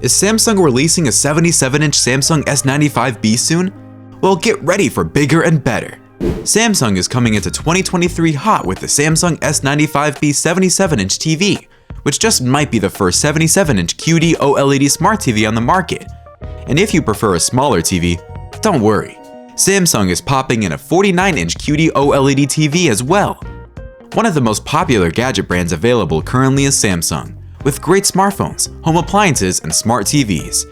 Is Samsung releasing a 77-inch Samsung S95B soon? Well, get ready for bigger and better. Samsung is coming into 2023 hot with the Samsung S95B 77-inch TV, which just might be the first 77-inch QD-OLED smart TV on the market. And if you prefer a smaller TV, don't worry. Samsung is popping in a 49-inch QD-OLED TV as well. One of the most popular gadget brands available currently is Samsung, with great smartphones, home appliances, and smart TVs.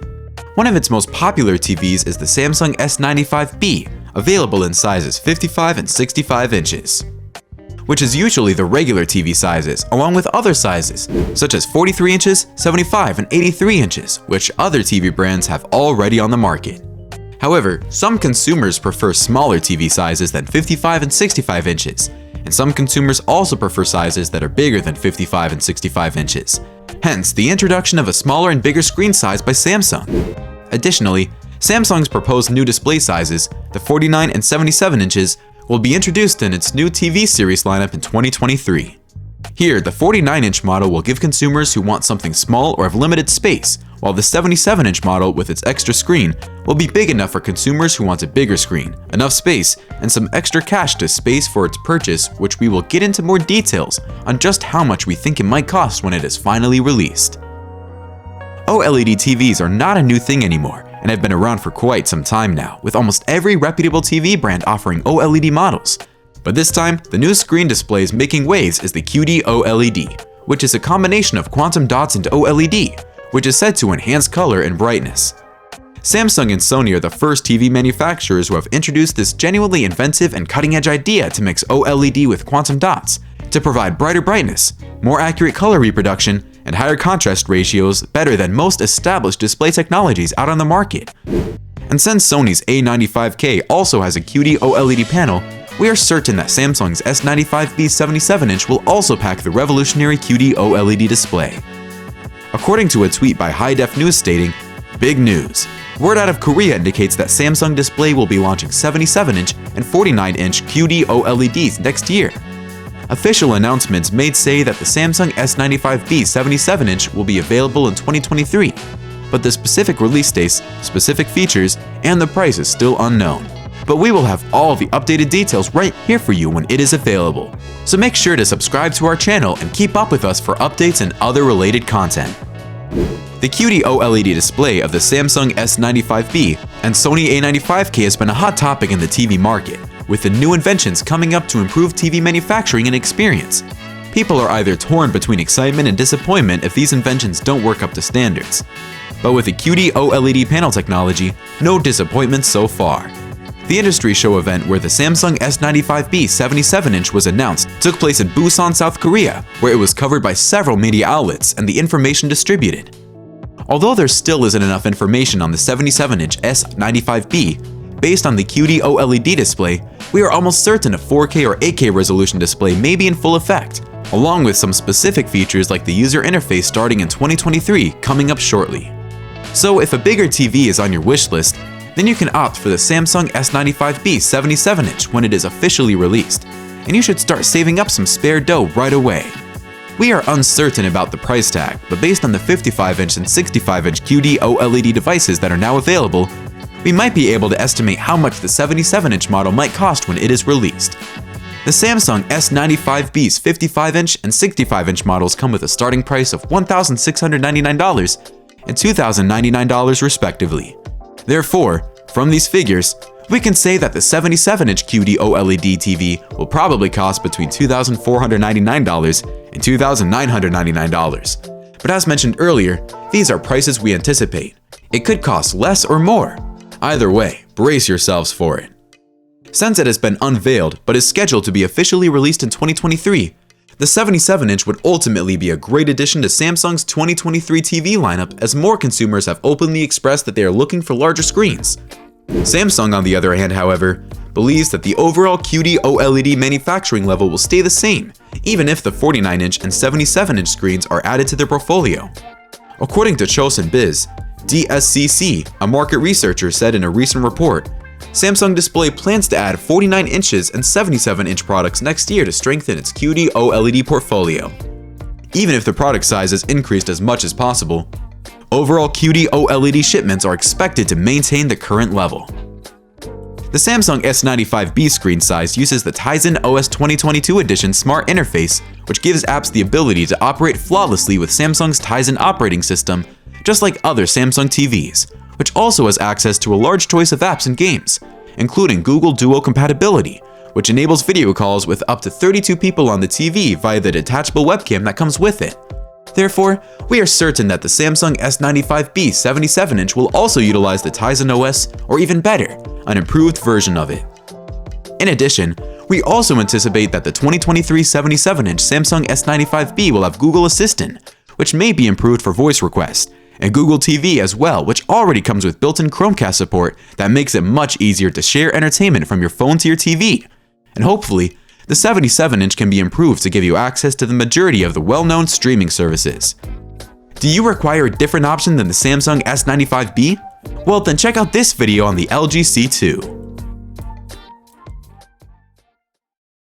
One of its most popular TVs is the Samsung S95B, available in sizes 55 and 65 inches, which is usually the regular TV sizes, along with other sizes, such as 43 inches, 75, and 83 inches, which other TV brands have already on the market. However, some consumers prefer smaller TV sizes than 55 and 65 inches, and some consumers also prefer sizes that are bigger than 55 and 65 inches. Hence, the introduction of a smaller and bigger screen size by Samsung. Additionally, Samsung's proposed new display sizes, the 49 and 77 inches, will be introduced in its new TV series lineup in 2023. Here, the 49-inch model will give consumers who want something small or have limited space, while the 77-inch model with its extra screen will be big enough for consumers who want a bigger screen, enough space, and some extra cash to space for its purchase, which we will get into more details on just how much we think it might cost when it is finally released. OLED TVs are not a new thing anymore, and have been around for quite some time now, with almost every reputable TV brand offering OLED models. But this time, the new screen displays making waves is the QD-OLED, which is a combination of quantum dots and OLED, which is said to enhance color and brightness. Samsung and Sony are the first TV manufacturers who have introduced this genuinely inventive and cutting-edge idea to mix OLED with quantum dots to provide brighter brightness, more accurate color reproduction, and higher contrast ratios better than most established display technologies out on the market. And since Sony's A95K also has a QD-OLED panel, we are certain that Samsung's S95B 77-inch will also pack the revolutionary QD-OLED display. According to a tweet by High Def News stating, "Big news! Word out of Korea indicates that Samsung Display will be launching 77-inch and 49-inch QD-OLEDs next year." Official announcements may say that the Samsung S95B 77-inch will be available in 2023, but the specific release dates, specific features, and the price is still unknown. But we will have all the updated details right here for you when it is available. So make sure to subscribe to our channel and keep up with us for updates and other related content. The QD-OLED display of the Samsung S95B and Sony A95K has been a hot topic in the TV market, with the new inventions coming up to improve TV manufacturing and experience. People are either torn between excitement and disappointment if these inventions don't work up to standards. But with the QD-OLED panel technology, no disappointments so far. The industry show event where the Samsung S95B 77-inch was announced took place in Busan, South Korea, where it was covered by several media outlets and the information distributed. Although there still isn't enough information on the 77-inch S95B, based on the QD-OLED display, we are almost certain a 4K or 8K resolution display may be in full effect, along with some specific features like the user interface starting in 2023 coming up shortly. So if a bigger TV is on your wish list, then you can opt for the Samsung S95B 77-inch when it is officially released, and you should start saving up some spare dough right away. We are uncertain about the price tag, but based on the 55-inch and 65-inch QD-OLED devices that are now available, we might be able to estimate how much the 77-inch model might cost when it is released. The Samsung S95B's 55-inch and 65-inch models come with a starting price of $1,699 and $2,099 respectively. Therefore, from these figures, we can say that the 77-inch QD-OLED TV will probably cost between $2,499 and $2,999. But as mentioned earlier, these are prices we anticipate. It could cost less or more. Either way, brace yourselves for it. Since it has been unveiled but is scheduled to be officially released in 2023, the 77-inch would ultimately be a great addition to Samsung's 2023 TV lineup, as more consumers have openly expressed that they are looking for larger screens. Samsung, on the other hand, however, believes that the overall QD-OLED manufacturing level will stay the same, even if the 49-inch and 77-inch screens are added to their portfolio. According to Chosun Biz, DSCC, a market researcher, said in a recent report, Samsung Display plans to add 49 inches and 77-inch products next year to strengthen its QD-OLED portfolio. Even if the product size is increased as much as possible, Overall QD-OLED shipments are expected to maintain the current level. The Samsung S95B screen size uses the Tizen OS 2022 edition smart interface, which gives apps the ability to operate flawlessly with Samsung's Tizen operating system, just like other Samsung TVs, which also has access to a large choice of apps and games, including Google Duo compatibility, which enables video calls with up to 32 people on the TV via the detachable webcam that comes with it. Therefore, we are certain that the Samsung S95B 77-inch will also utilize the Tizen OS, or even better, an improved version of it. In addition, we also anticipate that the 2023 77-inch Samsung S95B will have Google Assistant, which may be improved for voice requests, and Google TV as well, which already comes with built-in Chromecast support that makes it much easier to share entertainment from your phone to your TV. And hopefully, the 77-inch can be improved to give you access to the majority of the well-known streaming services. Do you require a different option than the Samsung S95B? Well, then check out this video on the LG C2.